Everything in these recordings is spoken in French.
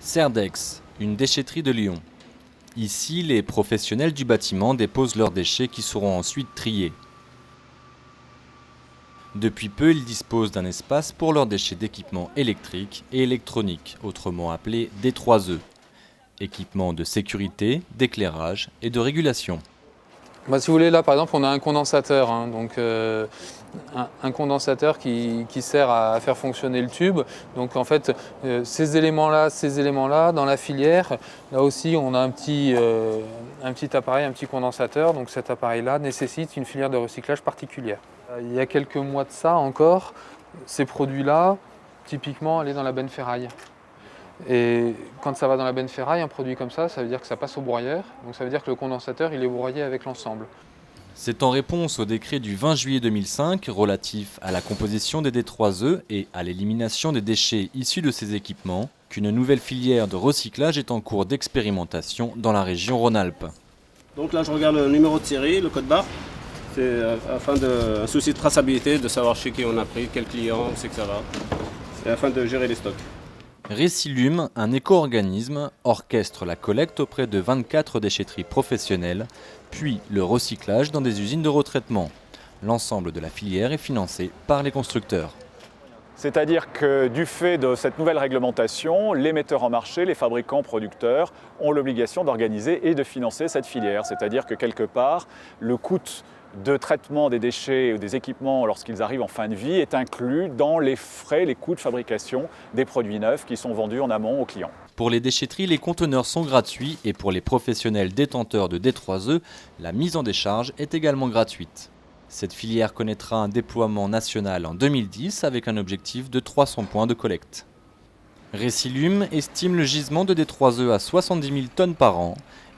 Cerdex, une déchetterie de Lyon. Ici, les professionnels du bâtiment déposent leurs déchets qui seront ensuite triés. Depuis peu, ils disposent d'un espace pour leurs déchets d'équipements électriques et électroniques, autrement appelés D3E. Équipements de sécurité, d'éclairage et de régulation. Si vous voulez, là par exemple, on a un condensateur, un condensateur qui sert à faire fonctionner le tube. Donc en fait, ces éléments-là, dans la filière, là aussi on a un petit appareil, un petit condensateur. Donc cet appareil-là nécessite une filière de recyclage particulière. Il y a quelques mois de ça encore, ces produits-là, typiquement, allaient dans la benne ferraille. Et quand ça va dans la benne ferraille, un produit comme ça veut dire que ça passe au broyeur. Donc ça veut dire que le condensateur, il est broyé avec l'ensemble. C'est en réponse au décret du 20 juillet 2005 relatif à la composition des D3E et à l'élimination des déchets issus de ces équipements qu'une nouvelle filière de recyclage est en cours d'expérimentation dans la région Rhône-Alpes. Donc là, je regarde le numéro de série, le code barre. C'est afin un souci de traçabilité, de savoir chez qui on a pris, quel client, où c'est que ça va. C'est afin de gérer les stocks. Récilume, un éco-organisme, orchestre la collecte auprès de 24 déchetteries professionnelles, puis le recyclage dans des usines de retraitement. L'ensemble de la filière est financé par les constructeurs. C'est-à-dire que du fait de cette nouvelle réglementation, les metteurs en marché, les fabricants producteurs ont l'obligation d'organiser et de financer cette filière. C'est-à-dire que quelque part, le coût de traitement des déchets ou des équipements lorsqu'ils arrivent en fin de vie est inclus dans les frais, les coûts de fabrication des produits neufs qui sont vendus en amont aux clients. Pour les déchetteries, les conteneurs sont gratuits et pour les professionnels détenteurs de D3E, la mise en décharge est également gratuite. Cette filière connaîtra un déploiement national en 2010 avec un objectif de 300 points de collecte. Récilume estime le gisement de D3E à 70 000 tonnes par an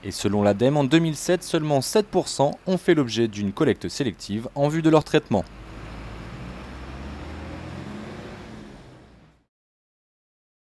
et selon l'ADEME, en 2007, seulement 7% ont fait l'objet d'une collecte sélective en vue de leur traitement.